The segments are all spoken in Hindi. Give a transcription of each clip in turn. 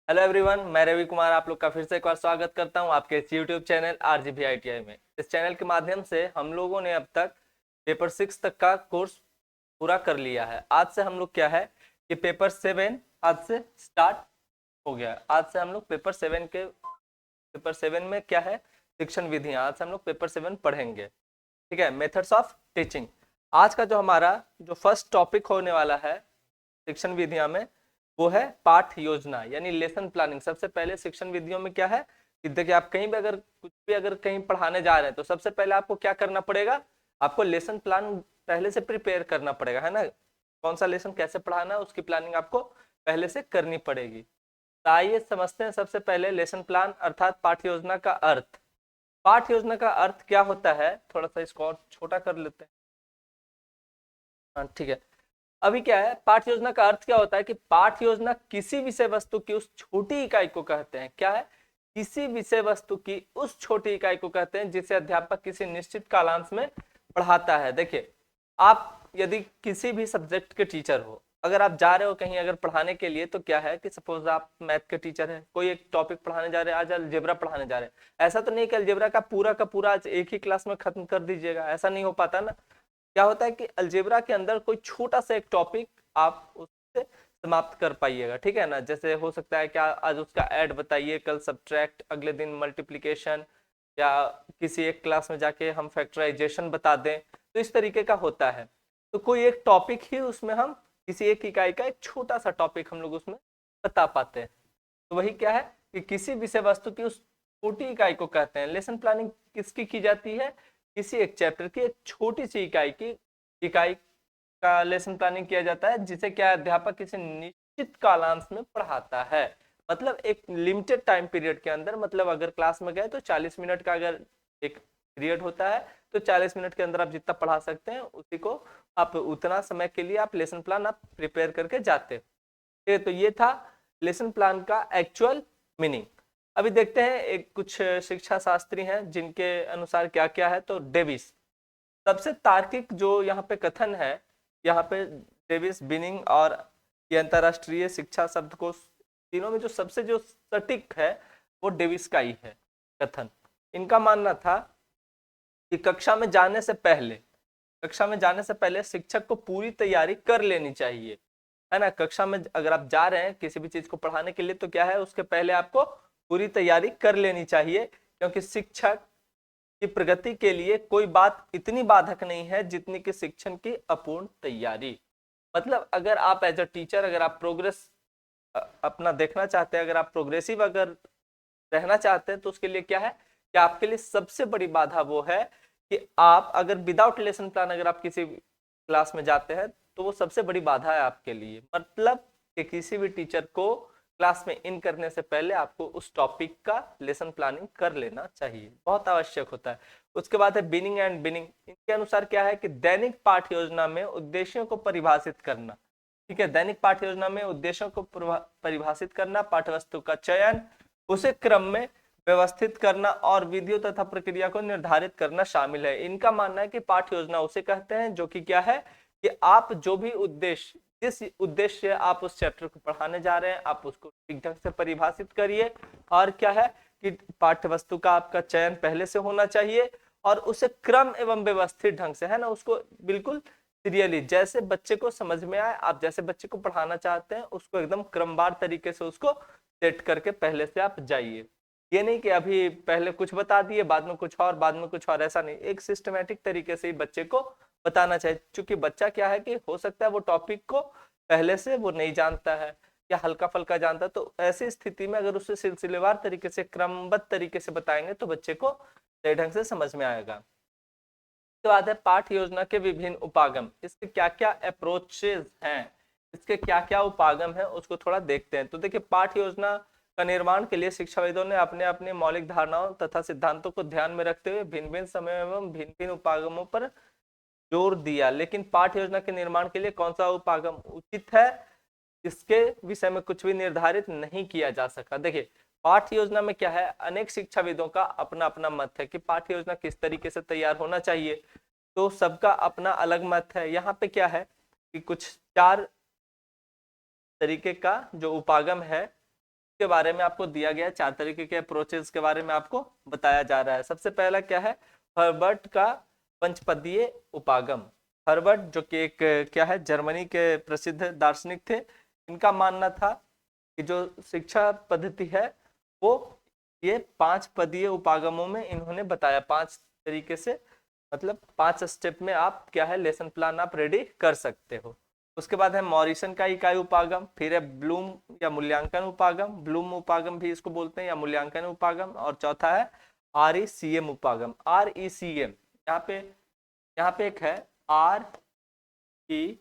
हेलो एवरीवन, मैं रवि कुमार आप लोग का फिर से एक बार स्वागत करता हूं आपके इस यूट्यूब चैनल आरजीबी आईटीआई में। इस चैनल के माध्यम से हम लोगों ने अब तक पेपर 6 तक का कोर्स पूरा कर लिया है। आज से हम लोग क्या है कि पेपर 7 आज से स्टार्ट हो गया है। आज से हम लोग पेपर 7 में क्या है, शिक्षण विधियां। आज से हम लोग पेपर 7 पढ़ेंगे। ठीक है, मेथड्स ऑफ टीचिंग। आज का जो हमारा जो फर्स्ट टॉपिक होने वाला है शिक्षण विधियां में, वो है पाठ योजना यानी लेसन प्लानिंग। सबसे पहले शिक्षण विधियों में क्या है कि देखिए, आप कहीं भी अगर कहीं पढ़ाने जा रहे हैं तो सबसे पहले आपको क्या करना पड़ेगा, आपको लेसन प्लान पहले से प्रिपेयर करना पड़ेगा, है ना। कौन सा लेसन कैसे पढ़ाना है उसकी प्लानिंग आपको पहले से करनी पड़ेगी। तो आइए समझते हैं सबसे पहले लेसन प्लान अर्थात पाठ योजना का अर्थ। पाठ योजना का अर्थ क्या होता है, थोड़ा सा इसको और छोटा कर लेते हैं। हाँ ठीक है। अभी क्या है, पाठ योजना का अर्थ क्या होता है कि पाठ योजना किसी विषय वस्तु की उस छोटी इकाई को कहते हैं। क्या है, किसी विषय वस्तु की उस छोटी इकाई को कहते हैं जिसे अध्यापक किसी निश्चित कालांश में पढ़ाता है। देखिए, आप यदि किसी भी सब्जेक्ट के टीचर हो, अगर आप जा रहे हो कहीं अगर पढ़ाने के लिए, तो क्या है कि सपोज आप मैथ के टीचर हैं, कोई एक टॉपिक पढ़ाने जा रहे हैं, आज अलजेब्रा पढ़ाने जा रहे हैं। ऐसा तो नहीं कि अलजेब्रा का पूरा आज एक ही क्लास में खत्म कर दीजिएगा, ऐसा नहीं हो पाता ना। क्या होता है कि अलजेब्रा के अंदर कोई छोटा सा एक टॉपिक आप उससे समाप्त कर पाइएगा, ठीक है ना। जैसे हो सकता है कि आज उसका ऐड बताइए, कल सब्ट्रैक्ट, अगले दिन मल्टीप्लिकेशन, या किसी एक क्लास में जाके हम फैक्टराइजेशन बता दें। तो इस तरीके का होता है। तो कोई एक टॉपिक ही उसमें हम किसी एक इकाई का एक छोटा सा टॉपिक हम लोग उसमें बता पाते हैं। तो वही क्या है कि किसी विषय वस्तु की उस छोटी इकाई को कहते हैं। लेसन प्लानिंग किसकी की जाती है, किसी एक चैप्टर की एक छोटी सी इकाई का लेसन प्लानिंग किया जाता है, जिसे क्या अध्यापक किसी निश्चित कालांश में पढ़ाता है। मतलब एक लिमिटेड टाइम पीरियड के अंदर, मतलब अगर क्लास में गए तो 40 मिनट का अगर एक पीरियड होता है, तो 40 मिनट के अंदर आप जितना पढ़ा सकते हैं उसी को आप उतना समय के लिए आप लेसन प्लान आप प्रिपेयर करके जाते हैं। तो ये था लेसन प्लान का एक्चुअल मीनिंग। अभी देखते हैं एक कुछ शिक्षा शास्त्री हैं जिनके अनुसार क्या क्या है। तो डेविस सबसे तार्किक जो यहाँ पे कथन है, यहाँ पे डेविस, बिनिंग और ये अंतरराष्ट्रीय शिक्षा शब्द को, तीनों में जो सबसे जो सटीक है वो डेविस का ही है कथन। इनका मानना था कि कक्षा में जाने से पहले शिक्षक को पूरी तैयारी कर लेनी चाहिए, है ना। कक्षा में अगर आप जा रहे हैं किसी भी चीज को पढ़ाने के लिए, तो क्या है, उसके पहले आपको पूरी तैयारी कर लेनी चाहिए, क्योंकि शिक्षक की प्रगति के लिए कोई बात इतनी बाधक नहीं है जितनी कि शिक्षण की अपूर्ण तैयारी। मतलब अगर आप एज अ टीचर, अगर आप प्रोग्रेस अपना देखना चाहते हैं, अगर आप प्रोग्रेसिव अगर रहना चाहते हैं, तो उसके लिए क्या है कि आपके लिए सबसे बड़ी बाधा वो है कि आप अगर विदाउट लेसन प्लान अगर आप किसी क्लास में जाते हैं, तो वो सबसे बड़ी बाधा है आपके लिए। मतलब कि किसी भी टीचर को क्लास में इन करने से पहले आपको उस टॉपिक का लेसन प्लानिंग कर लेना चाहिए, बहुत आवश्यक होता है। उसके बाद है बिनिंग एंड बिनिंग। इनके अनुसार क्या है कि दैनिक पाठ योजना में उद्देश्यों को परिभाषित करना। ठीक है, दैनिक पाठ योजना में उद्देश्यों को परिभाषित करना, पाठ्यवस्तु का चयन, उसे क्रम में व्यवस्थित करना और विधियों तथा प्रक्रिया को निर्धारित करना शामिल है। इनका मानना है कि पाठ योजना उसे कहते हैं जो कि क्या है कि आप जो भी उद्देश्य, जिस उद्देश्य आप उस चैप्टर को पढ़ाने जा रहे हैं, आप उसको ठीक ढंग से परिभाषित करिए। और क्या है कि पाठ्य वस्तु का आपका चयन पहले से होना चाहिए, और उसे क्रम एवं व्यवस्थित ढंग से, है ना, उसको बिल्कुल सीरियली, जैसे बच्चे को समझ में आए, आप जैसे बच्चे को पढ़ाना चाहते हैं उसको एकदम क्रमवार तरीके से उसको सेट करके पहले से आप जाइए। ये नहीं कि अभी पहले कुछ बता दिए, बाद में कुछ और, बाद में कुछ और, ऐसा नहीं। एक सिस्टमेटिक तरीके से ही बच्चे को बताना चाहिए, क्योंकि बच्चा क्या है कि हो सकता है वो टॉपिक को पहले से वो नहीं जानता है या हल्का फल्का जानता है। तो ऐसी स्थिति में अगर उसे सिलसिलेवार तरीके से, क्रमबद्ध तरीके से बताएंगे तो बच्चे को सही ढंग से समझ में आएगा। तो बाद है पाठ योजना के विभिन्न उपागम। इसके क्या क्या अप्रोचेज हैं, इसके क्या क्या उपागम है, उसको थोड़ा देखते हैं। तो देखिए, पाठ योजना का निर्माण के लिए शिक्षाविदों ने अपने अपने मौलिक धारणाओं तथा सिद्धांतों को ध्यान में रखते हुए भिन्न भिन्न समय एवं भिन्न भिन्न उपागमों पर जोर दिया। लेकिन पाठ योजना के निर्माण के लिए कौन सा उपागम उचित है, इसके विषय में कुछ भी निर्धारित नहीं किया जा सका। देखिए, पाठ्य योजना में क्या है, अनेक शिक्षाविदों का अपना अपना मत है कि पाठ्य योजना किस तरीके से तैयार होना चाहिए। तो सबका अपना अलग मत है। यहाँ पे क्या है कि कुछ 4 तरीके का जो उपागम है के बारे में आपको दिया गया, 4 तरीके के अप्रोचेस के बारे में आपको बताया जा रहा है। सबसे पहला क्या है, हर्बर्ट का पंचपदीय उपागम। हर्बर्ट जो कि एक क्या है, जर्मनी के प्रसिद्ध दार्शनिक थे। इनका मानना था कि जो शिक्षा पद्धति है वो ये 5 पदीय उपागमों में इन्होंने बताया, 5 तरीके से, मतलब 5 स्टेप में आप क्या है लेसन प्लान आप रेडी कर सकते हो। उसके बाद है मॉरिसन का इकाई उपागम, फिर है ब्लूम या मूल्यांकन उपागम, ब्लूम उपागम भी इसको बोलते हैं या मूल्यांकन उपागम, और चौथा है RECM उपागम। RECM यहाँ पे एक है RE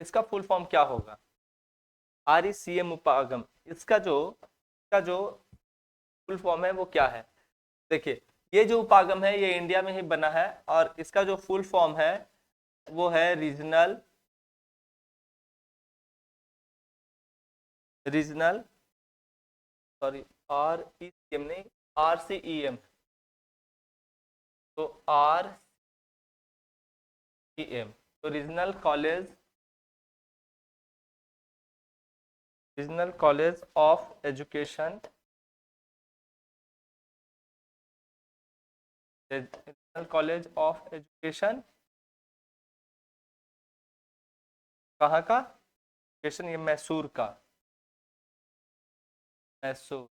इसका फुल फॉर्म क्या होगा, RECM उपागम। इसका जो फुल फॉर्म है वो क्या है, देखिए ये जो उपागम है ये इंडिया में ही बना है, और इसका जो फुल फॉर्म है वो है रीजनल सॉरी RECM नहीं, RCEM। तो RCEM तो regional college of education, regional college of education कहाँ का, एजुकेशन ये मैसूर का, मैसूर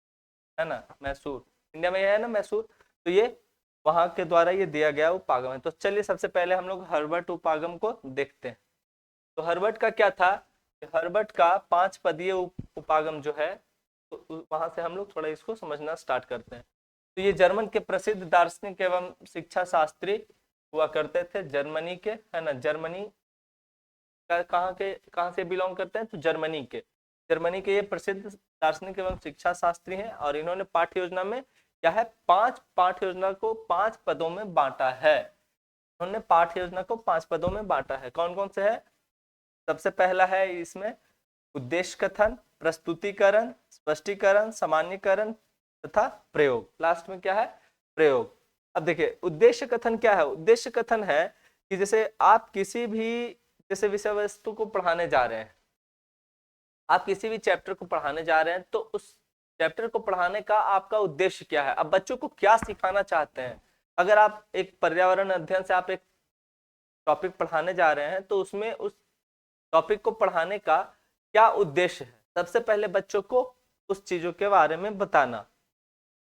है ना, मैसूर इंडिया में ये है ना मैसूर। तो ये वहां के द्वारा ये दिया गया उपागम है। तो चलिए सबसे पहले हम लोग हर्बर्ट उपागम को देखते हैं। तो हर्बर्ट का क्या था, हर्बर्ट का 5 पदीय उपागम जो है, तो वहां से हम लोग थोड़ा इसको समझना स्टार्ट करते हैं। तो ये जर्मन के प्रसिद्ध दार्शनिक एवं शिक्षा शास्त्री हुआ करते थे, जर्मनी के, है ना, जर्मनी का कहाँ से बिलोंग करते हैं, तो जर्मनी के ये प्रसिद्ध दार्शनिक एवं शिक्षा शास्त्री हैं, और इन्होंने पाठ्य योजना में क्या है, 5 पाठ्य योजना को 5 पदों में बांटा है। उन्होंने पाठ्य योजना को 5 पदों में बांटा है। कौन कौन से है, सबसे पहला है इसमें उद्देश्य कथन, प्रस्तुतिकरण, स्पष्टीकरण, सामान्यीकरण तथा प्रयोग। लास्ट में क्या है, प्रयोग। अब देखिए उद्देश्य कथन क्या है, उद्देश्य कथन है कि जैसे आप किसी भी जैसे विषय वस्तु को पढ़ाने जा रहे हैं, आप किसी भी चैप्टर को पढ़ाने जा रहे हैं, तो उस चैप्टर को पढ़ाने का आपका उद्देश्य क्या है, अब बच्चों को क्या सिखाना चाहते हैं। अगर आप एक पर्यावरण अध्ययन से आप एक टॉपिक पढ़ाने जा रहे हैं, तो उसमें उस टॉपिक को पढ़ाने का क्या उद्देश्य है, सबसे पहले बच्चों को उस चीजों के बारे में बताना।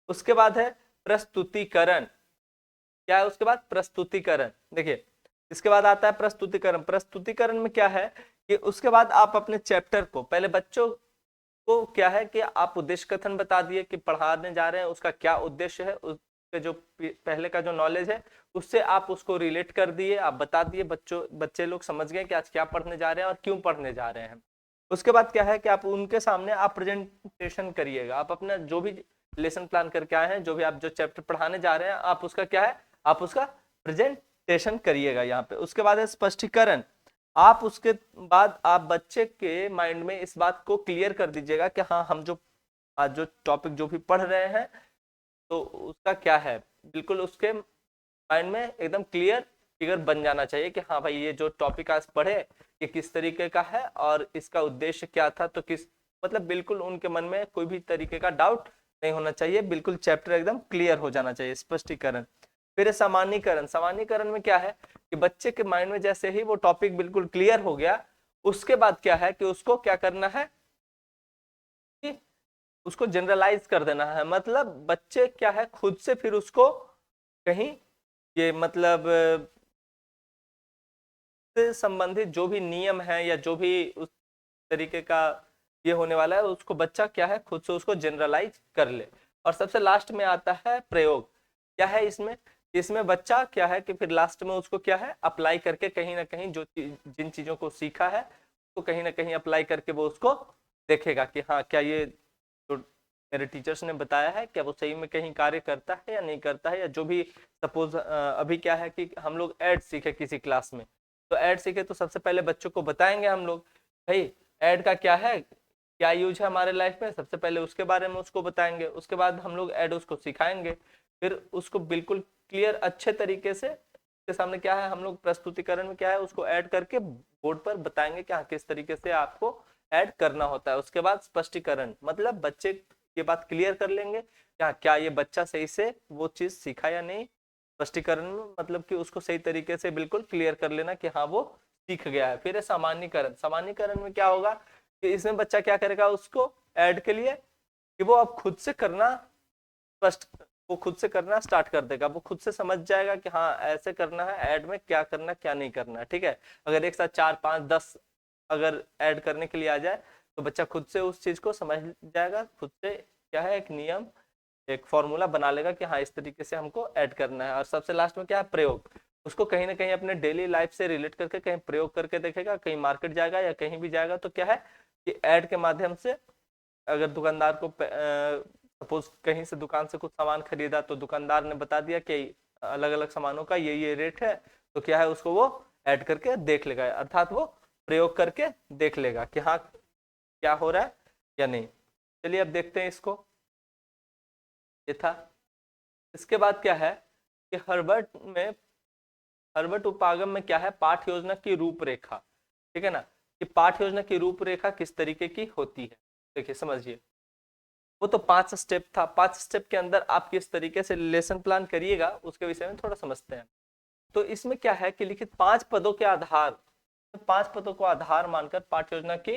उसके बाद है प्रस्तुतिकरण, क्या है उसके बाद, प्रस्तुतिकरण। देखिए इसके बाद आता है प्रस्तुतिकरण। प्रस्तुतिकरण में क्या है कि उसके बाद आप अपने चैप्टर को, पहले बच्चों को क्या है कि आप उद्देश्य कथन बता दिए कि पढ़ाने जा रहे हैं उसका क्या उद्देश्य है, उसके जो पहले का जो नॉलेज है उससे आप उसको रिलेट कर दिए, आप बता दिए, बच्चे लोग समझ गए कि आज क्या पढ़ने जा रहे हैं और क्यों पढ़ने जा रहे हैं। उसके बाद क्या है कि आप उनके सामने आप प्रेजेंटेशन करिएगा, आप अपना जो भी लेसन प्लान करके आए हैं, जो भी आप जो चैप्टर पढ़ाने जा रहे हैं, आप उसका क्या है, आप उसका प्रेजेंटेशन करिएगा यहाँ पे। उसके बाद है स्पष्टीकरण। आप उसके बाद आप बच्चे के माइंड में इस बात को क्लियर कर दीजिएगा कि हाँ हम जो आज जो टॉपिक जो भी पढ़ रहे हैं तो उसका क्या है, बिल्कुल उसके माइंड में एकदम क्लियर फिगर बन जाना चाहिए कि हाँ भाई ये जो टॉपिक आज पढ़े ये किस तरीके का है और इसका उद्देश्य क्या था, तो किस मतलब बिल्कुल उनके मन में कोई भी तरीके का डाउट नहीं होना चाहिए, बिल्कुल चैप्टर एकदम क्लियर हो जाना चाहिए। स्पष्टीकरण। फिर सामान्यीकरण। सामान्यीकरण में क्या है कि बच्चे के माइंड में जैसे ही वो टॉपिक बिल्कुल क्लियर हो गया, उसके बाद क्या है कि उसको क्या करना है कि उसको जनरलाइज कर देना है। मतलब बच्चे क्या है खुद से फिर उसको कहीं ये मतलब से संबंधित जो भी नियम है या जो भी उस तरीके का ये होने वाला है उसको बच्चा क्या है खुद से उसको जनरलाइज कर ले। और सबसे लास्ट में आता है प्रयोग। क्या है इसमें, इसमें बच्चा क्या है कि फिर लास्ट में उसको क्या है अप्लाई करके कहीं ना कहीं जो जिन चीजों को सीखा है तो कहीं ना कहीं अप्लाई करके वो उसको देखेगा कि हाँ क्या ये जो मेरे टीचर्स ने बताया है क्या वो सही में कहीं कार्य करता है या नहीं करता है। या जो भी सपोज अभी क्या है कि हम लोग ऐड सीखे किसी क्लास में, तो ऐड सीखे तो सबसे पहले बच्चों को बताएंगे हम लोग भाई ऐड का क्या है, क्या यूज है हमारे लाइफ में, सबसे पहले उसके बारे में उसको बताएंगे। उसके बाद हम लोग ऐड उसको सिखाएंगे, फिर उसको बिल्कुल क्लियर अच्छे तरीके से के सामने क्या है हम लोग प्रस्तुतिकरण में क्या है उसको ऐड करके बोर्ड पर बताएंगे कि हाँ किस तरीके से आपको ऐड करना होता है। उसके बाद स्पष्टीकरण, मतलब बच्चे ये बात क्लियर कर लेंगे कि हाँ क्या ये बच्चा सही से वो चीज सीखा या नहीं। स्पष्टीकरण में मतलब कि उसको सही तरीके से बिल्कुल क्लियर कर लेना कि हाँ वो सीख गया है। फिर है सामान्यीकरण। सामान्यीकरण में क्या होगा कि इसमें बच्चा क्या करेगा उसको ऐड के लिए कि वो अब खुद से करना स्पष्ट, वो खुद से करना स्टार्ट कर देगा, वो खुद से समझ जाएगा कि हाँ ऐसे करना है, ऐड में क्या करना क्या नहीं करना है। ठीक है, अगर एक साथ 4 5 10 अगर ऐड करने के लिए आ जाए तो बच्चा खुद से उस चीज को समझ जाएगा, खुद से क्या है एक नियम एक फॉर्मूला बना लेगा कि हाँ इस तरीके से हमको ऐड करना है। और सबसे लास्ट में क्या है प्रयोग, उसको कहीं ना कहीं अपने डेली लाइफ से रिलेट करके कहीं प्रयोग करके देखेगा, कहीं मार्केट जाएगा या कहीं भी जाएगा तो क्या है कि ऐड के माध्यम से अगर दुकानदार को सपोज कहीं से दुकान से कुछ सामान खरीदा तो दुकानदार ने बता दिया कि अलग अलग सामानों का ये रेट है, तो क्या है उसको वो ऐड करके देख लेगा, अर्थात वो प्रयोग करके देख लेगा कि हाँ क्या हो रहा है या नहीं। चलिए अब देखते हैं इसको। ये था। इसके बाद क्या है कि हर्बर्ट उपागम में क्या है पाठ योजना की रूपरेखा। ठीक है ना, कि पाठ योजना की रूपरेखा किस तरीके की होती है। देखिए समझिए, वो तो 5 स्टेप था, 5 स्टेप के अंदर आप किस तरीके से लेसन प्लान करिएगा उसके विषय में थोड़ा समझते हैं। तो इसमें क्या है कि लिखित 5 पदों के आधार, 5 पदों को आधार मानकर पाठ्य योजना की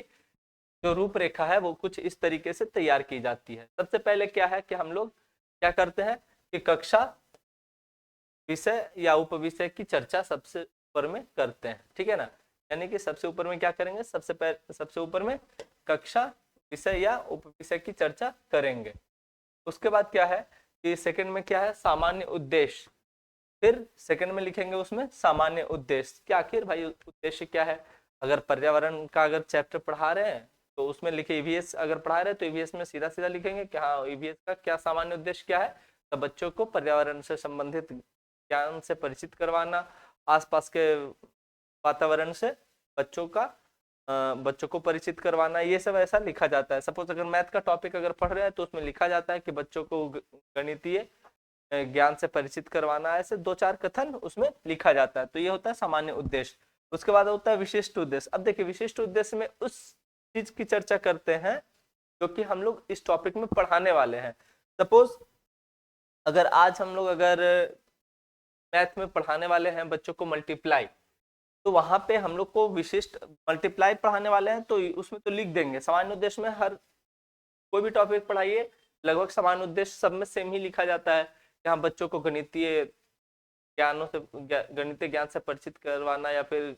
जो रूपरेखा है वो कुछ इस तरीके से तैयार की जाती है। सबसे पहले क्या है कि हम लोग क्या करते हैं कि कक्षा विषय या उपविषय की चर्चा सबसे ऊपर में करते हैं। ठीक है ना, यानी कि सबसे ऊपर में क्या करेंगे, सबसे ऊपर में कक्षा विषय या उपविषय की चर्चा करेंगे। उसके बाद क्या है कि सेकंड में क्या है सामान्य उद्देश्य, फिर सेकंड में लिखेंगे उसमें सामान्य उद्देश्य कि आखिर भाई उद्देश्य क्या है। अगर पर्यावरण का अगर चैप्टर पढ़ा रहे हैं तो उसमें लिखे ईवीएस अगर पढ़ा रहे हैं तो ईवीएस में सीधा सीधा लिखेंगे कि हाँ ईवीएस का क्या सामान्य उद्देश्य क्या है, तो बच्चों को पर्यावरण से संबंधित ज्ञान से परिचित करवाना, आसपास के वातावरण से बच्चों का बच्चों को परिचित करवाना, ये सब ऐसा लिखा जाता है। सपोज अगर मैथ का टॉपिक अगर पढ़ रहे हैं तो उसमें लिखा जाता है कि बच्चों को गणितीय ज्ञान से परिचित करवाना, ऐसे 2 4 कथन उसमें लिखा जाता है। तो ये होता है सामान्य उद्देश्य। उसके बाद होता है विशिष्ट उद्देश्य। अब देखिए विशिष्ट उद्देश्य में उस चीज की चर्चा करते हैं जो कि हम लोग इस टॉपिक में पढ़ाने वाले हैं। सपोज अगर आज हम लोग अगर मैथ में पढ़ाने वाले हैं बच्चों को मल्टीप्लाई, तो वहां पे हम लोग को विशिष्ट मल्टीप्लाई पढ़ाने वाले हैं तो उसमें तो लिख देंगे। सामान्य उद्देश्य में हर कोई भी टॉपिक पढ़ाइए लगभग सामान्य उद्देश्य सब में सेम ही लिखा जाता है। यहाँ बच्चों को गणितीय ज्ञानों से गणितीय ज्ञान से परिचित करवाना या फिर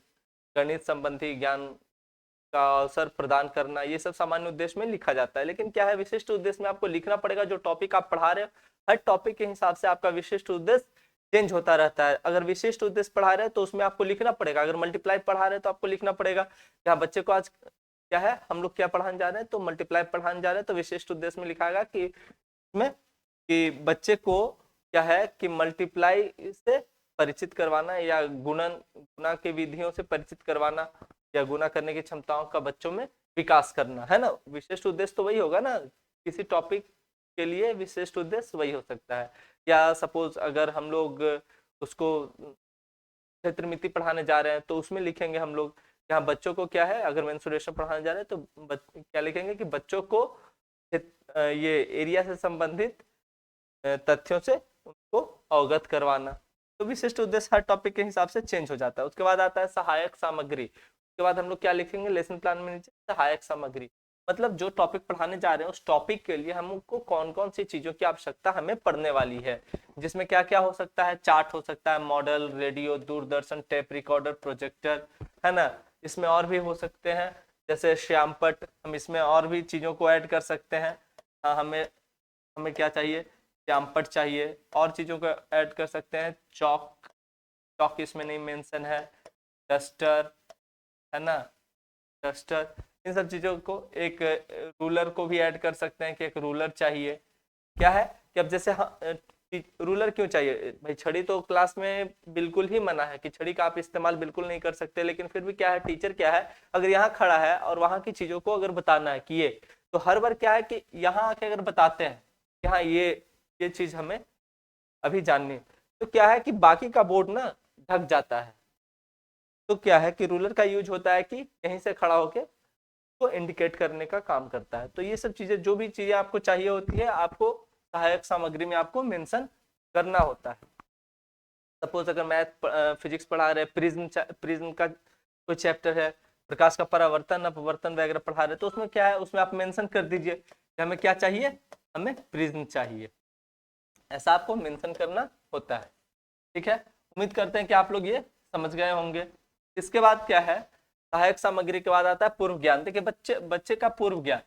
गणित संबंधी ज्ञान का अवसर प्रदान करना, ये सब सामान्य उद्देश्य में लिखा जाता है। लेकिन क्या है विशिष्ट उद्देश्य में आपको लिखना पड़ेगा जो टॉपिक आप पढ़ा रहे हो, हर टॉपिक के हिसाब से आपका विशिष्ट उद्देश्य चेंज होता रहता है। अगर विशिष्ट उद्देश्य पढ़ा रहे हैं तो उसमें आपको लिखना पड़ेगा, अगर मल्टीप्लाई पढ़ा रहे हैं तो आपको लिखना पड़ेगा। यहाँ बच्चे को आज क्या है हम लोग क्या पढ़ाने जा रहे हैं, तो मल्टीप्लाई पढ़ाने जा रहे हैं, तो विशिष्ट उद्देश्य में लिखाएगा कि इसमें कि बच्चे को क्या है कि मल्टीप्लाई से परिचित करवाना या गुणा के विधियों से परिचित करवाना या गुना करने की क्षमताओं का बच्चों में विकास करना है ना। विशिष्ट उद्देश्य तो वही होगा ना, किसी टॉपिक के लिए विशिष्ट उद्देश्य वही हो सकता है। या सपोज अगर हम लोग उसको क्षेत्र मिति पढ़ाने जा रहे हैं तो उसमें लिखेंगे हम लोग यहाँ बच्चों को क्या है, अगर मेंसुरेशन पढ़ाने जा रहे हैं तो क्या लिखेंगे कि बच्चों को ये एरिया से संबंधित तथ्यों से उनको अवगत करवाना। तो विशिष्ट उद्देश्य हर टॉपिक के हिसाब से चेंज हो जाता है। उसके बाद आता है सहायक सामग्री। उसके बाद हम लोग क्या लिखेंगे लेसन प्लान में नीचे सहायक सामग्री, मतलब जो टॉपिक पढ़ाने जा रहे हैं उस टॉपिक के लिए हमको कौन कौन सी चीजों की आवश्यकता हमें पढ़ने वाली है, जिसमें क्या क्या हो सकता है, चार्ट हो सकता है, model, radio, Doordarshan, tape recorder, projector, है ना। इसमें और भी हो सकते हैं जैसे श्यामपट, हम इसमें और भी चीजों को ऐड कर सकते हैं। हाँ हमें हमें क्या चाहिए, श्यामपट चाहिए, और चीजों को ऐड कर सकते हैं, चौक, चौक इसमें नहीं मेंशन है, डस्टर, है ना, डस्टर, इन सब चीजों को, एक रूलर को भी ऐड कर सकते हैं कि एक रूलर चाहिए। क्या है कि अब जैसे रूलर क्यों चाहिए भाई? छड़ी तो क्लास में बिल्कुल ही मना है कि छड़ी का आप इस्तेमाल बिल्कुल नहीं कर सकते, लेकिन फिर भी क्या है, टीचर क्या है, अगर यहाँ खड़ा है और वहां की चीजों को अगर बताना है कि ये, तो हर बार क्या है कि यहाँ आके अगर बताते हैं कि हाँ ये चीज हमें अभी जाननी है, तो क्या है कि बाकी का बोर्ड ना ढक जाता है। तो क्या है कि रूलर का यूज होता है कि कहीं से खड़ा होके को इंडिकेट करने का काम करता है। तो ये सब चीजें, जो भी चीजें आपको चाहिए होती है, आपको सहायक सामग्री में आपको मेंशन करना होता है। सपोज अगर मैथ फिजिक्स पढ़ा रहे, प्रिज्म का कोई चैप्टर है, प्रकाश का परावर्तन अपवर्तन वगैरह पढ़ा रहे, तो उसमें क्या है, उसमें आप मेंशन कर दीजिए कि हमें क्या चाहिए, हमें प्रिज्म चाहिए, ऐसा आपको मेंशन करना होता है। ठीक है, उम्मीद करते हैं कि आप लोग ये समझ गए होंगे। इसके बाद क्या है, सहायक सामग्री के बाद आता है पूर्व ज्ञान। देखिए बच्चे का पूर्व ज्ञान,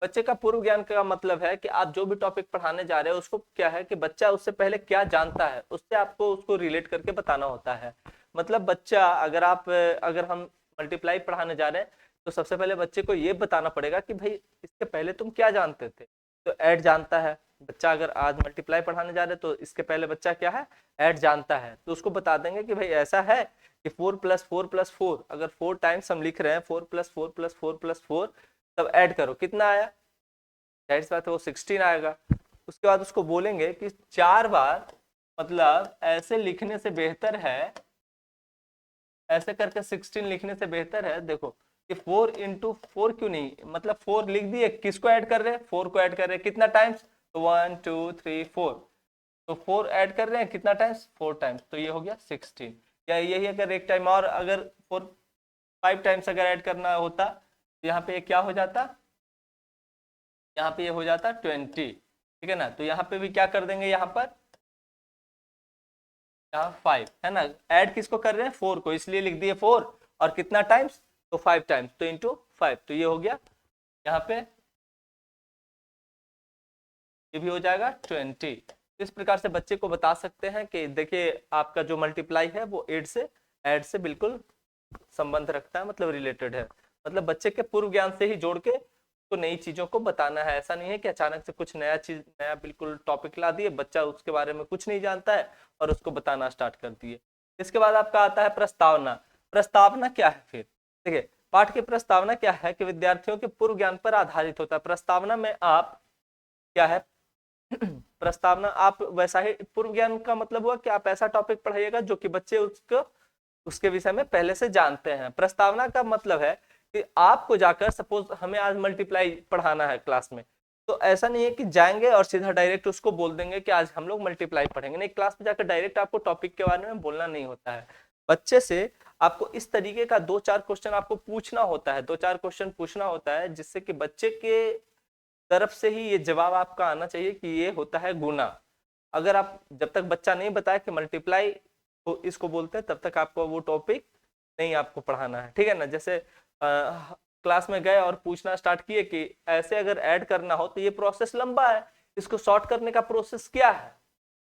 बच्चे का पूर्व ज्ञान का मतलब है कि आप जो भी टॉपिक पढ़ाने जा रहे हो उसको क्या है कि बच्चा उससे पहले क्या जानता है, उससे आपको उसको रिलेट करके बताना होता है। मतलब बच्चा, अगर हम मल्टीप्लाई पढ़ाने जा रहे हैं, तो सबसे पहले बच्चे को ये बताना पड़ेगा कि भाई इसके पहले तुम क्या जानते थे। तो ऐड जानता है बच्चा, अगर आज मल्टीप्लाई पढ़ाने जा रहे हैं तो इसके पहले बच्चा क्या है, ऐड जानता है, तो उसको बता देंगे कि भाई ऐसा है कि 4+4+4, अगर 4 टाइम्स हम लिख रहे हैं 4+4+4+4, तब ऐड करो कितना आया, जाहिर सी बात है वो 16 आएगा। उसके बाद उसको बोलेंगे कि 4 बार, मतलब ऐसे लिखने से बेहतर है, ऐसे करके 16 लिखने से बेहतर है, देखो कि 4 × 4 क्यों नहीं, मतलब 4 लिख दिए, किसको ऐड कर रहे हैं, 4 को ऐड कर रहे हैं, कितना टाइम्स, तो 1 2 3 4, तो 4 ऐड कर रहे हैं कितना टाइम्स, 4 टाइम्स, तो ये हो गया 16। या यही अगर एक टाइम और अगर 5 टाइम्स अगर ऐड करना होता, तो यहाँ पे क्या हो जाता, यहाँ पे ये हो जाता 20। ठीक है ना, तो यहाँ पे भी क्या कर देंगे, यहाँ पर यहाँ 5 है ना, ऐड किसको कर रहे हैं, 4 को, इसलिए लिख दिए 4, और कितना टाइम्स, तो 5 टाइम्स, तो इंटू 5, तो ये हो गया यहाँ पे, ये भी हो जाएगा 20। इस प्रकार से बच्चे को बता सकते हैं कि देखिए आपका जो मल्टीप्लाई है वो ऐड से बिल्कुल संबंध रखता है, मतलब रिलेटेड है। मतलब बच्चे के पूर्व ज्ञान से ही जोड़ के तो नई चीजों को बताना है। ऐसा नहीं है कि अचानक से कुछ नया बिल्कुल टॉपिक ला दिए, बच्चा उसके बारे में कुछ नहीं जानता है और उसको बताना स्टार्ट कर दिए। इसके बाद आपका आता है प्रस्तावना। प्रस्तावना क्या है फिर, देखिए पाठ की प्रस्तावना क्या है कि विद्यार्थियों के पूर्व ज्ञान पर आधारित होता है। प्रस्तावना में आप क्या है प्रस्तावना आप वैसा ही, पूर्व ज्ञान का मतलब हुआ कि आप ऐसा टॉपिक पढ़ाइएगा जो कि बच्चे उसके विषय में पहले से जानते हैं। प्रस्तावना का मतलब है कि आपको जाकर, सपोज हमें आज मल्टीप्लाई पढ़ाना है क्लास में, तो ऐसा नहीं है कि जाएंगे और सीधा डायरेक्ट उसको बोल देंगे कि आज हम लोग मल्टीप्लाई पढ़ेंगे, नहीं, क्लास में जाकर डायरेक्ट आपको टॉपिक के बारे में बोलना नहीं होता है। बच्चे से आपको इस तरीके का 2-4 क्वेश्चन आपको पूछना होता है, 2-4 क्वेश्चन पूछना होता है, जिससे कि बच्चे के तरफ से ही ये जवाब आपका आना चाहिए कि ये होता है गुना। अगर आप, जब तक बच्चा नहीं बताया कि मल्टीप्लाई तो इसको बोलते हैं, तब तक आपको वो टॉपिक नहीं आपको पढ़ाना है। ठीक है ना, जैसे क्लास में गए और पूछना स्टार्ट किए कि ऐसे अगर ऐड करना हो तो ये प्रोसेस लंबा है, इसको शॉर्ट करने का प्रोसेस क्या है,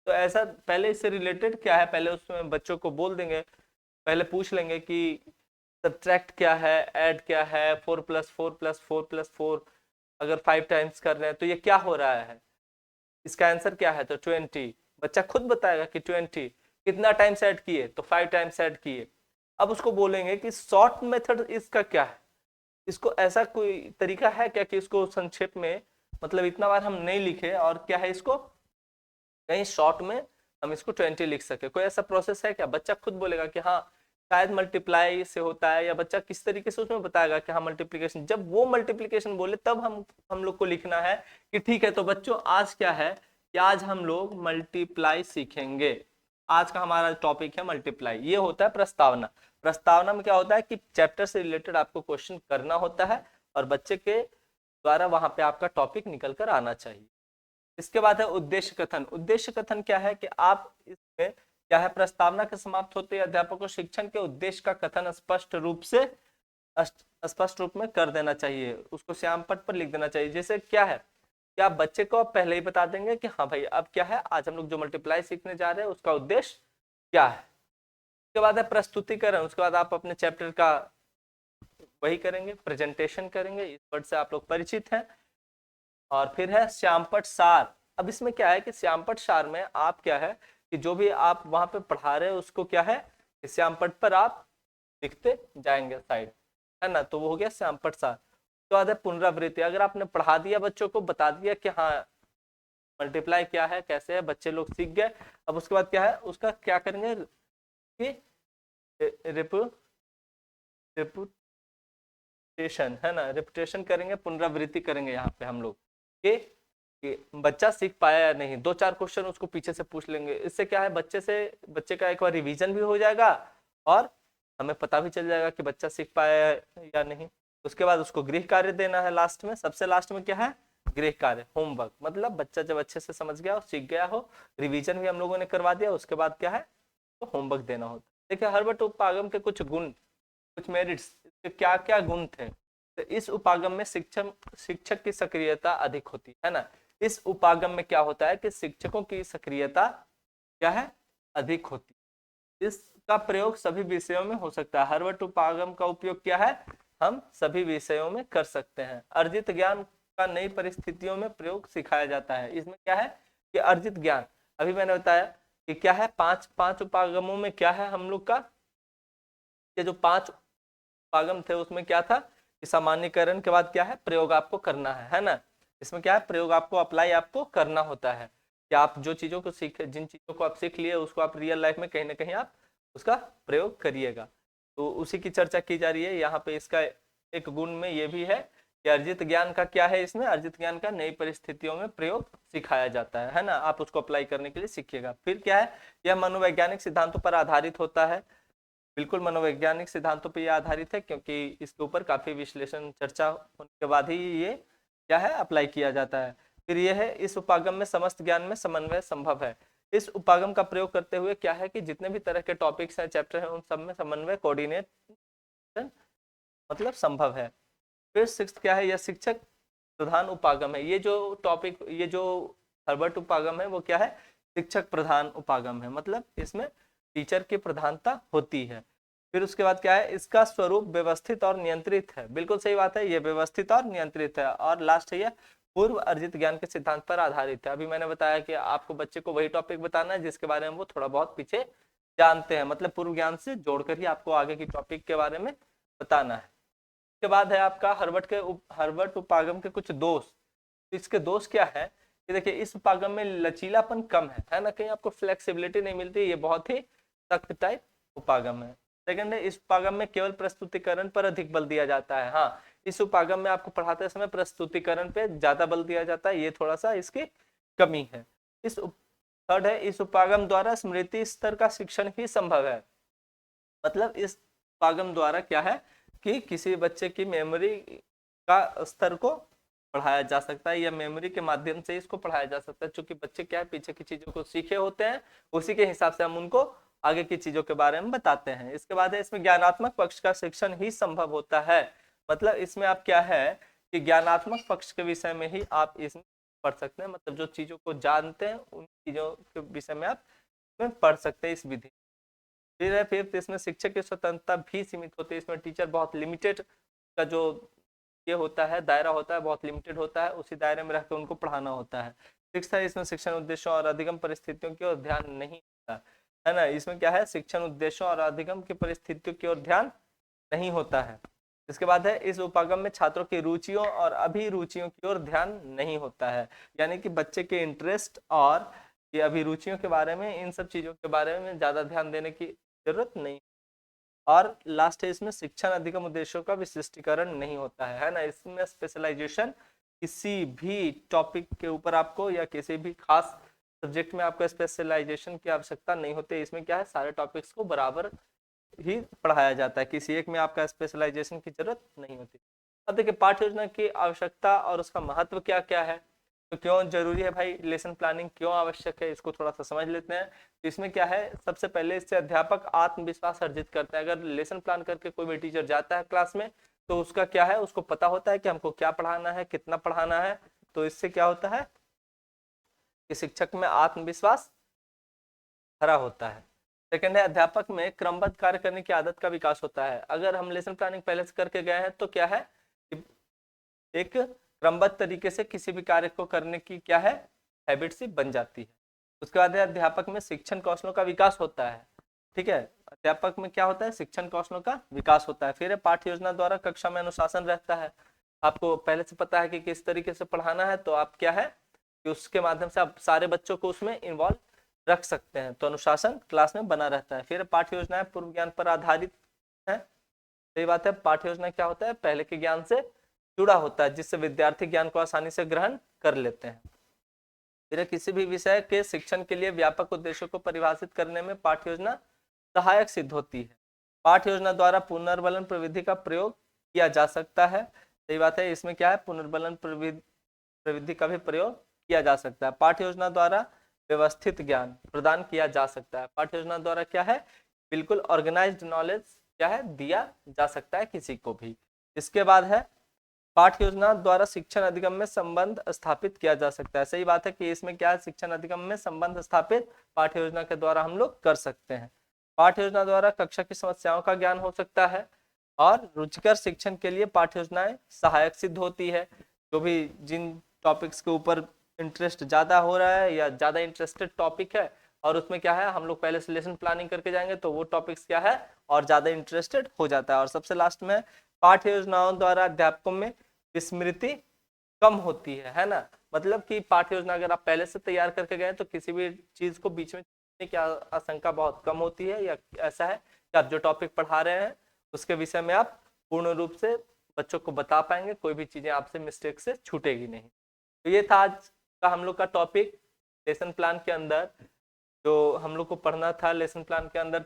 तो ऐसा पहले इससे रिलेटेड क्या है, पहले उसमें बच्चों को बोल देंगे, पहले पूछ लेंगे कि सब्ट्रैक्ट क्या है, ऐड क्या है, 4+4+4+4, अगर 5 टाइम्स कर रहे हैं तो ये क्या हो रहा है, इसका आंसर क्या है, तो 20। बच्चा खुद बताएगा कि 20 कितना टाइम्स ऐड किए, तो 5 टाइम्स ऐड किए। अब उसको बोलेंगे कि शॉर्ट मेथड इसका क्या है, इसको ऐसा कोई तरीका है क्या कि इसको संक्षेप में, मतलब इतना बार हम नहीं लिखे और क्या है इसको कहीं शॉर्ट में हम इसको 20 लिख सके, कोई ऐसा प्रोसेस है क्या। बच्चा खुद बोलेगा कि हाँ शायद मल्टीप्लाई से होता है, या बच्चा किस तरीके से उसमें बताएगा कि हाँ मल्टीप्लीकेशन, जब वो मल्टीप्लीकेशन बोले तब हम लोग को लिखना है कि ठीक है तो बच्चों आज क्या है कि आज हम लोग मल्टीप्लाई सीखेंगे, आज का हमारा टॉपिक है मल्टीप्लाई। ये होता है प्रस्तावना। प्रस्तावना में क्या होता है कि चैप्टर से रिलेटेड आपको क्वेश्चन करना होता है और बच्चे के द्वारा वहां पे आपका टॉपिक निकल कर आना चाहिए। इसके बाद है उद्देश्य कथन। उद्देश्य कथन क्या है कि आप इसमें क्या है, प्रस्तावना के समाप्त होते ही अध्यापक को शिक्षण के उद्देश्य का कथन स्पष्ट रूप में कर देना चाहिए, उसको श्याम पट पर लिख देना चाहिए। जैसे क्या है कि आप बच्चे को आप पहले ही बता देंगे कि हाँ भाई अब क्या है, आज हम लोग जो मल्टीप्लाई सीखने जा रहे हैं उसका उद्देश्य क्या है। उसके बाद है प्रस्तुतिकरण। उसके बाद आप अपने चैप्टर का वही करेंगे, प्रेजेंटेशन करेंगे, इस वर्ड से आप लोग परिचित हैं। और फिर है श्यामपट सार। अब इसमें क्या है कि श्यामपट्ट सार में आप क्या है कि जो भी आप वहां पे पढ़ा रहे हो उसको क्या है कि श्यामपट्ट पर आप लिखते जाएंगे साइड, है ना। तो वो हो गया श्यामपट्ट सार। तो बाद है पुनरावृत्ति। अगर आपने पढ़ा दिया बच्चों को, बता दिया कि हाँ मल्टीप्लाई क्या है कैसे है, बच्चे लोग सीख गए। अब उसके बाद क्या है उसका क्या करेंगे कि रेपुटेशन, है ना, रेपुटेशन करेंगे, पुनरावृत्ति करेंगे यहाँ पे हम लोग कि बच्चा सीख पाया या नहीं। 2-4 क्वेश्चन उसको पीछे से पूछ लेंगे। इससे क्या है बच्चे का एक बार रिवीजन भी हो जाएगा और हमें पता भी चल जाएगा कि बच्चा सीख पाया है या नहीं। उसके बाद उसको गृह कार्य देना है लास्ट में। सबसे लास्ट में क्या है गृह कार्य, होमवर्क। मतलब बच्चा जब अच्छे से समझ गया हो, सीख गया हो, रिवीजन भी हम लोगों ने करवा दिया, उसके बाद क्या है तो होमवर्क देना होता है। देखिए हर्बर्ट उपागम के कुछ गुण, कुछ मेरिट्स, क्या क्या गुण थे। तो इस उपागम में शिक्षक की सक्रियता अधिक होती है ना। इस उपागम में क्या होता है कि शिक्षकों की सक्रियता क्या है अधिक होती है। इसका प्रयोग सभी विषयों में हो सकता है। हर्बर्ट उपागम का उपयोग क्या है हम सभी विषयों में कर सकते हैं। अर्जित ज्ञान का नई परिस्थितियों में प्रयोग सिखाया जाता है। इसमें क्या है कि अर्जित ज्ञान, अभी मैंने बताया कि क्या है पांच उपागमों में क्या है हम लोग का, ये जो 5 उपागम थे उसमें क्या था कि सामान्यकरण के बाद क्या है प्रयोग आपको करना है ना। इसमें क्या है प्रयोग आपको अप्लाई आपको करना होता है कि आप जो चीजों को सीखे, जिन चीजों को आप सीख लिए उसको आप रियल लाइफ में कहीं ना कहीं आप उसका प्रयोग करिएगा। तो उसी की चर्चा की जा रही है यहाँ पे। इसका एक गुण में ये भी है कि अर्जित ज्ञान का क्या है, इसमें अर्जित ज्ञान का नई परिस्थितियों में प्रयोग सिखाया जाता है ना। आप उसको अप्लाई करने के लिए सीखिएगा। फिर क्या है यह मनोवैज्ञानिक सिद्धांतों पर आधारित होता है। बिल्कुल मनोवैज्ञानिक सिद्धांतों पर यह आधारित है क्योंकि इसके ऊपर काफी विश्लेषण चर्चा होने के बाद ही ये क्या है अप्लाई किया जाता है। फिर यह है इस उपागम में समस्त ज्ञान में समन्वय संभव है। इस उपागम का प्रयोग करते हुए क्या है कि जितने भी तरह के टॉपिक्स हैं, चैप्टर हैं, उन सब में समन्वय कोऑर्डिनेट मतलब संभव है। फिर सिक्स्थ क्या है यह शिक्षक प्रधान उपागम है। ये जो टॉपिक, ये जो हर्बर्ट उपागम है वो क्या है शिक्षक प्रधान उपागम है। मतलब इसमें टीचर की प्रधानता होती है। फिर उसके बाद क्या है इसका स्वरूप व्यवस्थित और नियंत्रित है। बिल्कुल सही बात है, ये व्यवस्थित और नियंत्रित है। और लास्ट है ये पूर्व अर्जित ज्ञान के सिद्धांत पर आधारित है। अभी मैंने बताया कि आपको बच्चे को वही टॉपिक बताना है जिसके बारे में वो थोड़ा बहुत पीछे जानते हैं, मतलब पूर्व ज्ञान से जोड़कर ही आपको आगे की टॉपिक के बारे में बताना है। उसके बाद है आपका हर्बर्ट उपागम के कुछ दोष। इसके दोष क्या है कि देखिए इस उपागम में लचीलापन कम है ना, कहीं आपको फ्लेक्सिबिलिटी नहीं मिलती, ये बहुत ही सख्त टाइप उपागम है। सेकंड है इस उपागम में केवल प्रस्तुतिकरण पर अधिक बल दिया जाता है। हाँ, इस उपागम में आपको पढ़ाते समय प्रस्तुतिकरण पे ज्यादा बल दिया जाता है, ये थोड़ा सा इसकी कमी है। थर्ड है इस उपागम द्वारा स्मृति स्तर का शिक्षण ही संभव है। मतलब इस उपागम द्वारा क्या है कि किसी बच्चे की मेमोरी का स्तर को पढ़ाया जा सकता है या मेमोरी के माध्यम से इसको पढ़ाया जा सकता है। क्योंकि बच्चे क्या है पीछे की चीजों को सीखे होते हैं, उसी के हिसाब से हम उनको आगे की चीजों के बारे में बताते हैं। इसके बाद है इसमें ज्ञानात्मक पक्ष का शिक्षण ही संभव होता है। मतलब इसमें आप क्या है कि ज्ञानात्मक पक्ष के विषय में ही आप इसमें पढ़ सकते हैं। मतलब जो चीजों को जानते हैं उन चीजों के विषय में आप पढ़ सकते हैं इस विधि। फिर है फिफ्थ इसमें शिक्षक की स्वतंत्रता भी सीमित होती है। इसमें टीचर बहुत लिमिटेड का जो ये होता है दायरा होता है बहुत लिमिटेड होता है, उसी दायरे में रहकर उनको पढ़ाना होता है। सिक्स्थ है इसमें शिक्षण उद्देश्यों और अधिगम परिस्थितियों की ओर ध्यान नहीं होता है ना। इसमें क्या है शिक्षण उद्देश्यों और अधिगम की परिस्थितियों की ओर ध्यान नहीं होता है। इसके बाद है इस उपागम में छात्रों की रुचियों और अभिरुचियों की ओर ध्यान नहीं होता है। यानी कि बच्चे के इंटरेस्ट और ये अभिरुचियों के बारे में, इन सब चीजों के बारे में ज्यादा ध्यान देने की जरूरत नहीं। और लास्ट है इसमें शिक्षण अधिगम उद्देश्यों का विशिष्टीकरण नहीं होता है ना। इसमें स्पेशलाइजेशन किसी भी टॉपिक के ऊपर आपको या किसी भी खास सब्जेक्ट में आपको स्पेशलाइजेशन की आवश्यकता नहीं होती। इसमें क्या है सारे टॉपिक्स को बराबर ही पढ़ाया जाता है, किसी एक में आपका स्पेशलाइजेशन की जरूरत नहीं होती। अब देखिए पाठ्य योजना की आवश्यकता और उसका महत्व क्या क्या है, तो क्यों जरूरी है भाई लेसन प्लानिंग क्यों आवश्यक है, इसको थोड़ा सा समझ लेते हैं। तो इसमें क्या है सबसे पहले इससे अध्यापक आत्मविश्वास अर्जित करता है। अगर लेसन प्लान करके कोई भी टीचर जाता है क्लास में तो उसका क्या है उसको पता होता है कि हमको क्या पढ़ाना है, कितना पढ़ाना है। तो इससे क्या होता है कि शिक्षक में आत्मविश्वास भरा होता है। सेकंड है अध्यापक में क्रमबद्ध कार्य करने की आदत का विकास होता है। अगर हम लेसन प्लानिंग पहले से करके गए हैं तो क्या है कि एक क्रमबद्ध तरीके से किसी भी कार्य को करने की क्या है हैबिट सी बन जाती है। उसके बाद है अध्यापक में शिक्षण कौशलों का विकास होता है। ठीक है, अध्यापक में क्या होता है, शिक्षण कौशलों का विकास होता है। फिर है पाठ्य योजना द्वारा कक्षा में अनुशासन रहता है। आपको पहले से पता है कि किस तरीके से पढ़ाना है, तो आप क्या है कि उसके माध्यम से आप सारे बच्चों को उसमें इन्वॉल्व रख सकते हैं, तो अनुशासन क्लास में बना रहता है। फिर पाठ्य योजना पूर्व ज्ञान पर आधारित है। सही बात है, पाठ्य योजना क्या होता है, पहले के ज्ञान से जुड़ा होता है, जिससे विद्यार्थी ज्ञान को आसानी से ग्रहण कर लेते हैं। फिर किसी भी विषय के शिक्षण के लिए व्यापक उद्देश्यों को परिभाषित करने में पाठ्य योजना सहायक सिद्ध होती है। पाठ्य योजना द्वारा पुनर्बलन प्रविधि का प्रयोग किया जा सकता है। सही बात है, इसमें क्या है, पुनर्बलन प्रविधि का भी प्रयोग किया जा सकता है। पाठ्य योजना द्वारा व्यवस्थित ज्ञान प्रदान किया जा सकता है। पाठ्य योजना द्वारा क्या है, बिल्कुल ऑर्गेनाइज्ड नॉलेज क्या है, दिया जा सकता है किसी को भी। इसके बाद है पाठ्य योजना द्वारा शिक्षण अधिगम में संबंध स्थापित किया जा सकता है। सही बात है कि इसमें क्या है, शिक्षण अधिगम में संबंध स्थापित पाठ्य योजना के द्वारा हम लोग कर सकते हैं। पाठ्य योजना द्वारा कक्षा की समस्याओं का ज्ञान हो सकता है और रुचिकर शिक्षण के लिए पाठ्य योजनाएं सहायक सिद्ध होती है। जो भी जिन टॉपिक्स के ऊपर इंटरेस्ट ज्यादा हो रहा है या ज्यादा इंटरेस्टेड टॉपिक है और उसमें क्या है हम लोग पहले से लेसन प्लानिंग करके जाएंगे, तो वो टॉपिक्स क्या है और ज्यादा इंटरेस्टेड हो जाता है। और सबसे लास्ट में पाठ्य योजनाओं द्वारा अध्यापकों में विस्मृति कम होती है ना। मतलब कि पाठ्य योजना अगर आप पहले से तैयार करके गए तो किसी भी चीज को बीच में की आशंका बहुत कम होती है, या ऐसा है कि आप जो टॉपिक पढ़ा रहे हैं उसके विषय में आप पूर्ण रूप से बच्चों को बता पाएंगे, कोई भी चीजें आपसे मिस्टेक से छूटेगी नहीं। तो ये था आज का हम लोग का टॉपिक। लेसन प्लान के अंदर जो हम लोग को पढ़ना था, लेसन प्लान के अंदर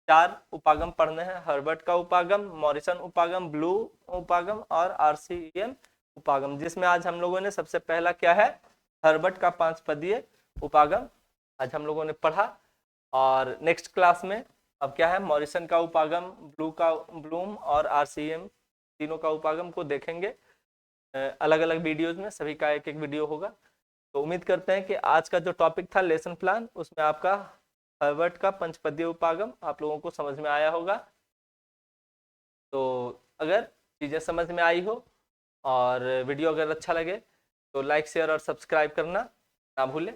4 उपागम पढ़ने हैं, हर्बर्ट का उपागम, मॉरिसन उपागम, ब्लू उपागम और आरसीएम उपागम, जिसमें आज हम लोगों ने सबसे पहला क्या है, हर्बर्ट का 5 पदीय उपागम आज हम लोगों ने पढ़ा। और नेक्स्ट क्लास में अब क्या है, मॉरिसन का उपागम, ब्लूम और आरसीएम तीनों का उपागम को देखेंगे अलग अलग वीडियोज में, सभी का एक एक वीडियो होगा। तो उम्मीद करते हैं कि आज का जो टॉपिक था लेसन प्लान, उसमें आपका हर्बर्ट का 5 पदीय उपागम आप लोगों को समझ में आया होगा। तो अगर चीज़ें समझ में आई हो और वीडियो अगर अच्छा लगे तो लाइक शेयर और सब्सक्राइब करना ना भूलें।